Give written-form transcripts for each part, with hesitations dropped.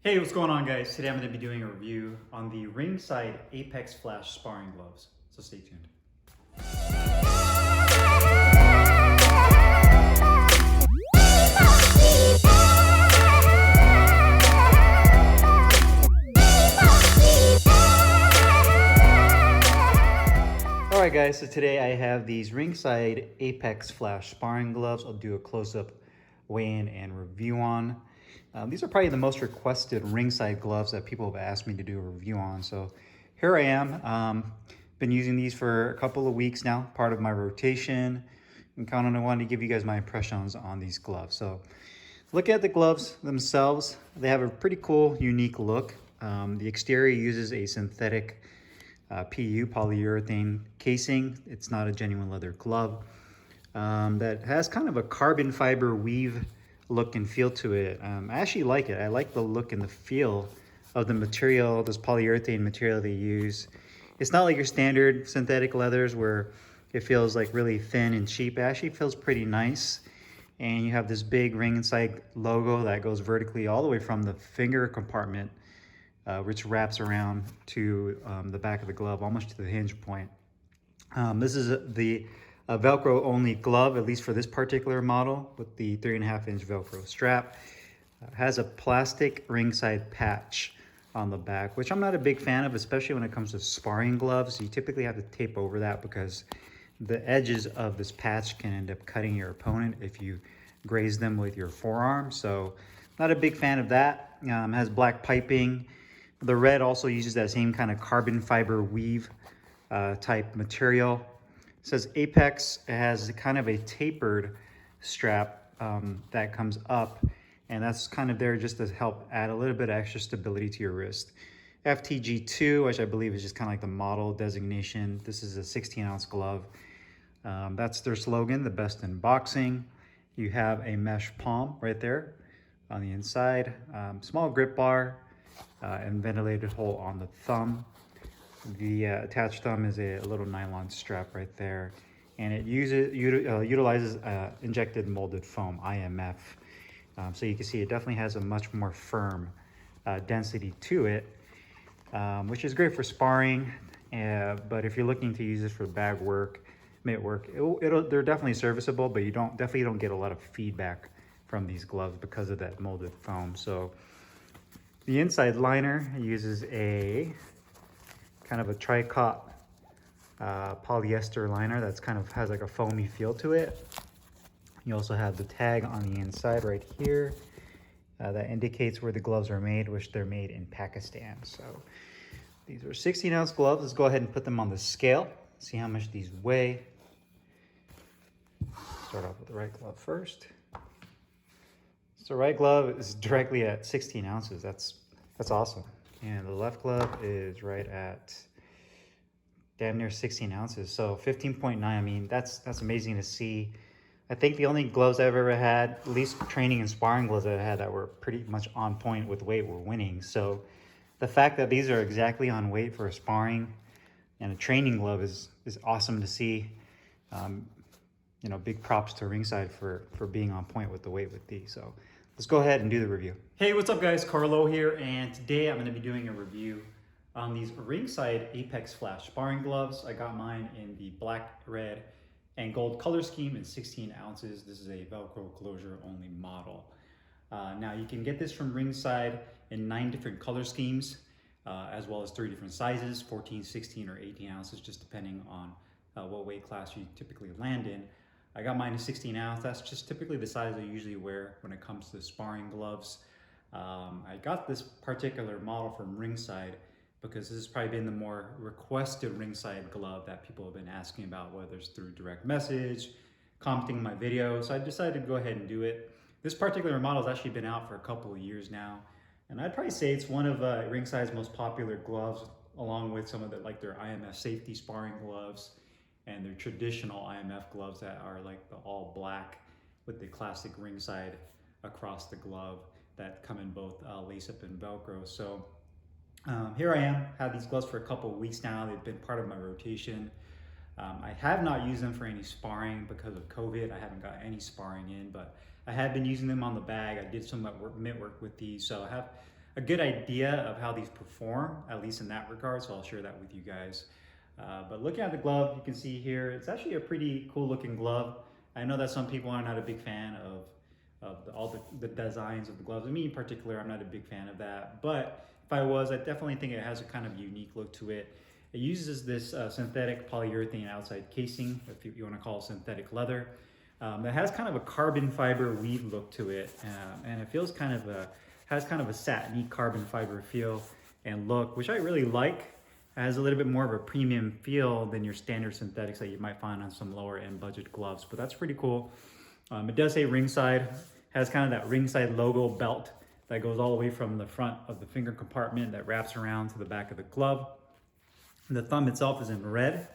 Hey, what's going on, guys? Today I'm going to be doing a review on the Ringside Apex Flash Sparring Gloves, so stay tuned. Alright guys, so today I have these Ringside Apex Flash Sparring Gloves. I'll do a close-up weigh-in and review on. These are probably the most requested ringside gloves that people have asked me to do a review on. So here I am. Been using these for a couple of weeks now, part of my rotation. And kind of wanted to give you guys my impressions on these gloves. So look at the gloves themselves. They have a pretty cool, unique look. The exterior uses a synthetic PU, polyurethane casing. It's not a genuine leather glove. That has kind of a carbon fiber weave look and feel to it. I actually like it. I like the look and the feel of the material, this polyurethane material they use. It's not like your standard synthetic leathers where it feels like really thin and cheap. It actually feels pretty nice. And you have this big Ringside logo that goes vertically all the way from the finger compartment, which wraps around to the back of the glove, almost to the hinge point. This is the Velcro only glove, at least for this particular model, with the 3.5-inch Velcro strap. Has a plastic ringside patch on the back, which I'm not a big fan of, especially when it comes to sparring gloves. You typically have to tape over that because the edges of this patch can end up cutting your opponent if you graze them with your forearm. So not a big fan of that. Has black piping. The red also uses that same kind of carbon fiber weave type material. It says Apex. It has kind of a tapered strap that comes up, and that's kind of there just to help add a little bit of extra stability to your wrist. FTG2, which I believe is just kind of like the model designation. This is a 16-ounce glove. That's their slogan, the best in boxing. You have a mesh palm right there on the inside, small grip bar, and ventilated hole on the thumb. The attached thumb is a little nylon strap right there, and it utilizes injected molded foam, IMF. So you can see it definitely has a much more firm density to it, which is great for sparring. But if you're looking to use this for bag work, mitt work, they're definitely serviceable, but you definitely don't get a lot of feedback from these gloves because of that molded foam. So the inside liner uses a kind of a tricot polyester liner that's kind of has like a foamy feel to it. You also have the tag on the inside right here that indicates where the gloves are made, which they're made in Pakistan. So these are 16-ounce gloves. Let's go ahead and put them on the scale, see how much these weigh. Start off with the right glove first. So right glove is directly at 16 ounces. That's awesome. And the left glove is right at damn near 16 ounces. So 15.9, I mean, that's amazing to see. I think the only gloves I've ever had, at least training and sparring gloves I've had that were pretty much on point with weight, were winning. So the fact that these are exactly on weight for a sparring and a training glove is awesome to see. You know, big props to Ringside for being on point with the weight with these. So let's go ahead and do the review. Hey, what's up guys? Carlo here, and today I'm going to be doing a review on these Ringside Apex Flash Sparring Gloves. I got mine in the black, red, and gold color scheme in 16 ounces. This is a Velcro closure only model. Now you can get this from Ringside in 9 different color schemes, as well as 3 different sizes, 14, 16, or 18 ounces, just depending on what weight class you typically land in. I got mine in 16 ounce. That's just typically the size I usually wear when it comes to sparring gloves. I got this particular model from Ringside because this has probably been the more requested Ringside glove that people have been asking about, whether it's through direct message, commenting my videos. So I decided to go ahead and do it. This particular model has actually been out for a couple of years now, and I'd probably say it's one of Ringside's most popular gloves, along with some of their IMF safety sparring gloves and their traditional IMF gloves that are like the all black with the classic Ringside across the glove that come in both lace up and Velcro. So here I am, had these gloves for a couple of weeks now. They've been part of my rotation. I have not used them for any sparring because of COVID. I haven't got any sparring in, but I have been using them on the bag. I did some mitt work with these, so I a good idea of how these perform, at least in that regard, so I'll share that with you guys. But looking at the glove, you can see here, it's actually a pretty cool looking glove. I know that some people are not a big fan of all the designs of the gloves. Me in particular, I'm not a big fan of that, but if I was, I definitely think it has a kind of unique look to it. It uses this synthetic polyurethane outside casing, if you want to call it synthetic leather. It has kind of a carbon fiber weave look to it, and it feels kind of has kind of a satiny carbon fiber feel and look, which I really like. It has a little bit more of a premium feel than your standard synthetics that you might find on some lower end budget gloves, but that's pretty cool. It does say Ringside, has kind of that Ringside logo belt that goes all the way from the front of the finger compartment that wraps around to the back of the glove. The thumb itself is in red.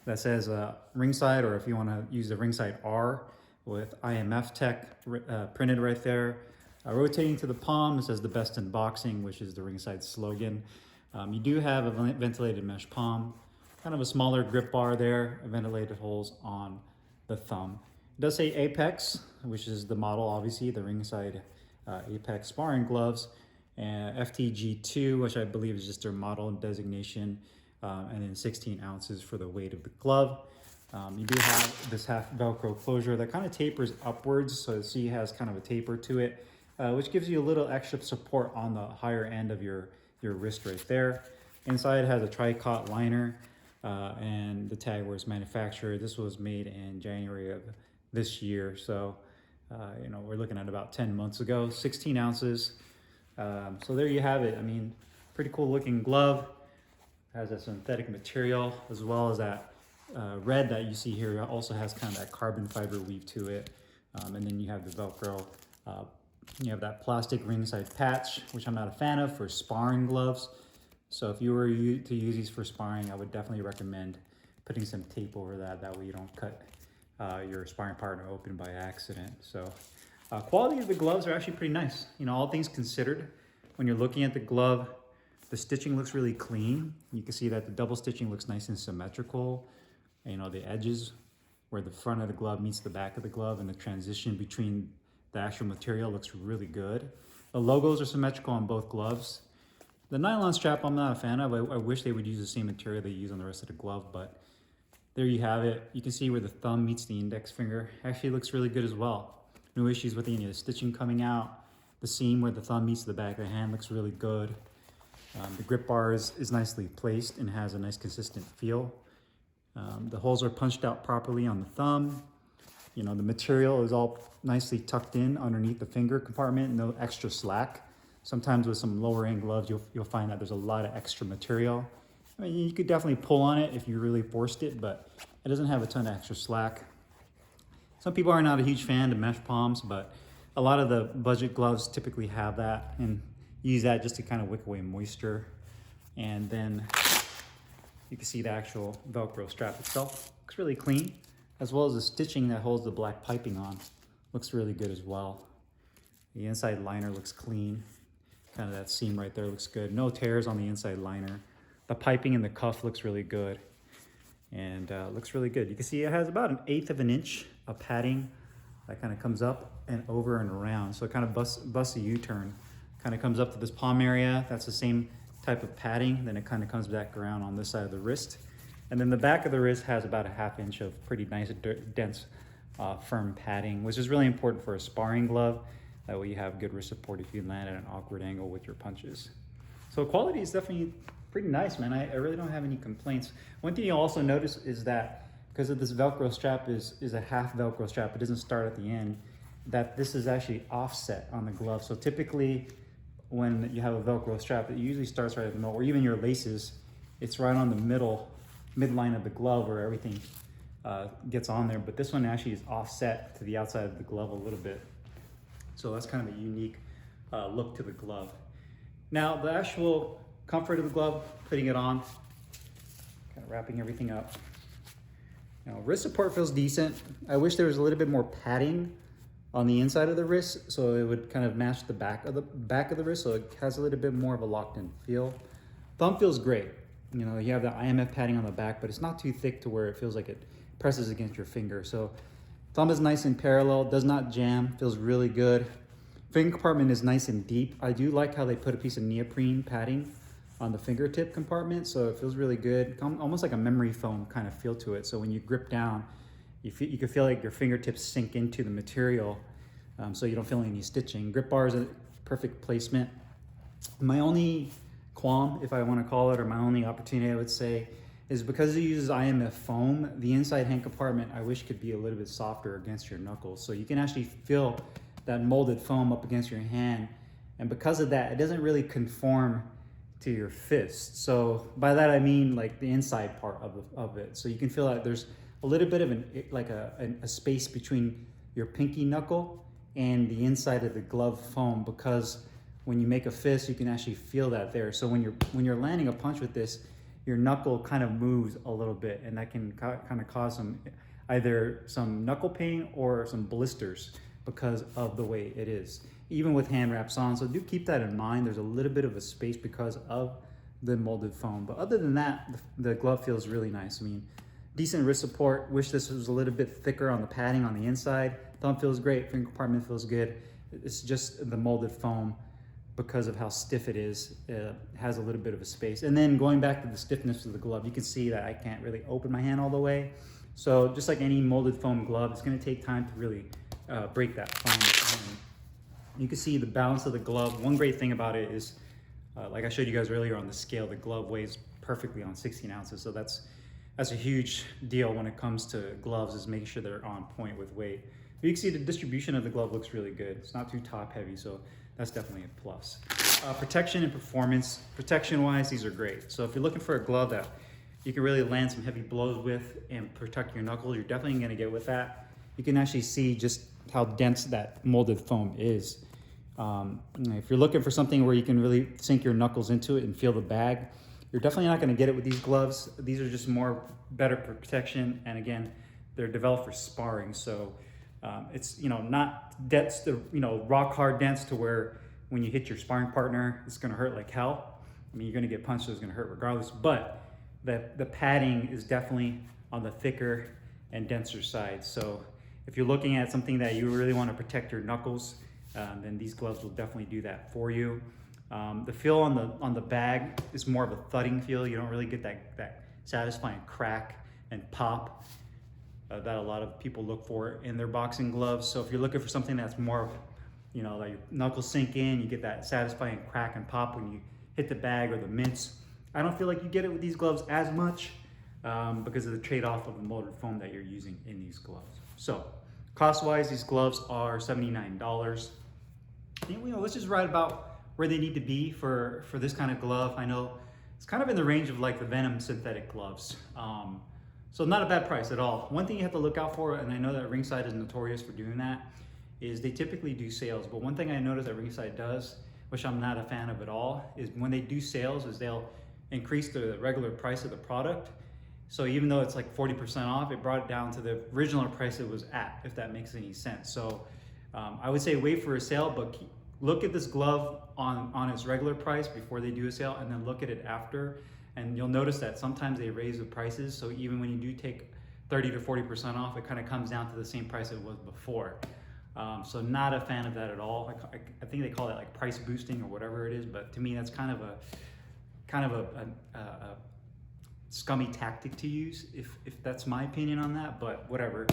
That says Ringside, or if you want to use the Ringside R with IMF Tech printed right there. Rotating to the palm, it says the best in boxing, which is the Ringside slogan. You do have a ventilated mesh palm, kind of a smaller grip bar there, ventilated holes on the thumb. It does say Apex, which is the model, obviously, the Ringside Apex sparring gloves, and FTG2, which I believe is just their model designation, and then 16 ounces for the weight of the glove. You do have this half Velcro closure that kind of tapers upwards, so you see it has kind of a taper to it, which gives you a little extra support on the higher end of your wrist right there. Inside it has a tricot liner, and the tag where it's manufactured. This was made in January of this year, so you know, we're looking at about 10 months ago. 16 ounces. So there you have it. I mean, pretty cool looking glove. Has a synthetic material, as well as that red that you see here also has kind of that carbon fiber weave to it. And then you have the Velcro. You have that plastic ringside patch, which I'm not a fan of for sparring gloves. So if you were to use these for sparring, I would definitely recommend putting some tape over that. That way you don't cut your sparring partner open by accident. So quality of the gloves are actually pretty nice. You know, all things considered, when you're looking at the glove, the stitching looks really clean. You can see that the double stitching looks nice and symmetrical. And, you know, the edges where the front of the glove meets the back of the glove and the transition between the actual material looks really good. The logos are symmetrical on both gloves. The nylon strap I'm not a fan of. I wish they would use the same material they use on the rest of the glove, but there you have it. You can see where the thumb meets the index finger. Actually looks really good as well. No issues with any of the stitching coming out. The seam where the thumb meets the back of the hand looks really good. The grip bar is nicely placed and has a nice consistent feel. The holes are punched out properly on the thumb. You know, the material is all nicely tucked in underneath the finger compartment, no extra slack. Sometimes with some lower end gloves, you'll find that there's a lot of extra material. I mean, you could definitely pull on it if you really forced it, but it doesn't have a ton of extra slack. Some people are not a huge fan of mesh palms, but a lot of the budget gloves typically have that, and use that just to kind of wick away moisture. And then you can see the actual Velcro strap itself. Looks really clean, as well as the stitching that holds the black piping on. Looks really good as well. The inside liner looks clean. Kind of that seam right there looks good. No tears on the inside liner. The piping in the cuff looks really good. And looks really good. You can see it has about 1/8 of an inch of padding that kind of comes up and over and around. So it kind of busts a U-turn. Kind of comes up to this palm area. That's the same type of padding. Then it kind of comes back around on this side of the wrist. And then the back of the wrist has about 1/2 inch of pretty nice, dense, firm padding, which is really important for a sparring glove. That way you have good wrist support if you land at an awkward angle with your punches. So quality is definitely pretty nice, man. I really don't have any complaints. One thing you'll also notice is that because of this Velcro strap is a half Velcro strap, it doesn't start at the end, that this is actually offset on the glove. So typically when you have a Velcro strap, it usually starts right at the middle, or even your laces, it's right on the midline of the glove where everything gets on there. But this one actually is offset to the outside of the glove a little bit. So that's kind of a unique look to the glove. Now the actual comfort of the glove, putting it on, kind of wrapping everything up. Now wrist support feels decent. I wish there was a little bit more padding on the inside of the wrist, so it would kind of match the back of the wrist, so it has a little bit more of a locked-in feel. Thumb feels great. You know, you have the IMF padding on the back, but it's not too thick to where it feels like it presses against your finger. So thumb is nice and parallel, does not jam, feels really good. Finger compartment is nice and deep. I do like how they put a piece of neoprene padding on the fingertip compartment, so it feels really good. Almost like a memory foam kind of feel to it. So when you grip down, you can feel like your fingertips sink into the material, so you don't feel any stitching. Grip bar is a perfect placement. My only qualm, if I want to call it, or my only opportunity I would say, is because it uses IMF foam, the inside hand compartment I wish could be a little bit softer against your knuckles. So you can actually feel that molded foam up against your hand. And because of that, it doesn't really conform to your fist. So by that I mean like the inside part of it. So you can feel that there's a little bit of a space between your pinky knuckle and the inside of the glove foam, because when you make a fist, you can actually feel that there. So when you're landing a punch with this, your knuckle kind of moves a little bit, and that can kind of cause either some knuckle pain or some blisters because of the way it is, even with hand wraps on. So do keep that in mind. There's a little bit of a space because of the molded foam, but other than that, the glove feels really nice. I mean, decent wrist support. Wish this was a little bit thicker on the padding on the inside. Thumb feels great, finger compartment feels good. It's just the molded foam, because of how stiff it is, has a little bit of a space. And then going back to the stiffness of the glove, you can see that I can't really open my hand all the way. So just like any molded foam glove, it's gonna take time to really break that foam. You can see the balance of the glove. One great thing about it is, like I showed you guys earlier on the scale, the glove weighs perfectly on 16 ounces. So that's a huge deal when it comes to gloves, is making sure they're on point with weight. But you can see the distribution of the glove looks really good. It's not too top heavy, so that's definitely a plus. Protection and performance. Protection-wise, these are great. So if you're looking for a glove that you can really land some heavy blows with and protect your knuckles, you're definitely gonna get with that. You can actually see just how dense that molded foam is. If you're looking for something where you can really sink your knuckles into it and feel the bag, you're definitely not gonna get it with these gloves. These are just better protection, and again, they're developed for sparring. So it's not dense to rock hard dense to where when you hit your sparring partner it's gonna hurt like hell. I mean, you're gonna get punched, so it's gonna hurt regardless, but the padding is definitely on the thicker and denser side. So if you're looking at something that you really want to protect your knuckles, then these gloves will definitely do that for you. The feel on the bag is more of a thudding feel. You don't really get that satisfying crack and pop that a lot of people look for in their boxing gloves. So if you're looking for something that's more, like your knuckles sink in, you get that satisfying crack and pop when you hit the bag or the mints. I don't feel like you get it with these gloves as much because of the trade-off of the molded foam that you're using in these gloves. So cost-wise, these gloves are $79. Let's just write about where they need to be for this kind of glove. I know it's kind of in the range of like the Venom synthetic gloves. So not a bad price at all. One thing you have to look out for, and I know that Ringside is notorious for doing that, is they typically do sales. But one thing I noticed that Ringside does, which I'm not a fan of at all, is when they do sales, is they'll increase the regular price of the product. So even though it's like 40% off, it brought it down to the original price it was at, if that makes any sense. So I would say wait for a sale, but look at this glove on its regular price before they do a sale, and then look at it after. And you'll notice that sometimes they raise the prices. So even when you do take 30 to 40% off, it kind of comes down to the same price it was before. So not a fan of that at all. I think they call it like price boosting or whatever it is, but to me that's kind of a scummy tactic to use, if that's my opinion on that, but whatever.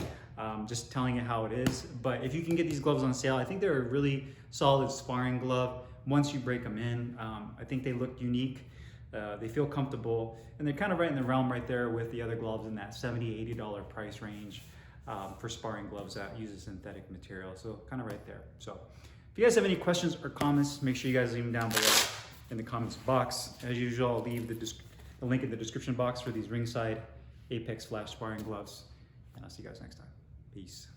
Just telling you how it is. But if you can get these gloves on sale, I think they're a really solid sparring glove once you break them in. I think they look unique. They feel comfortable, and they're kind of right in the realm right there with the other gloves in that $70, $80 price range for sparring gloves that use a synthetic material. So kind of right there. So if you guys have any questions or comments, make sure you guys leave them down below in the comments box. As usual, I'll leave the link in the description box for these Ringside Apex Flash sparring gloves. And I'll see you guys next time. Peace.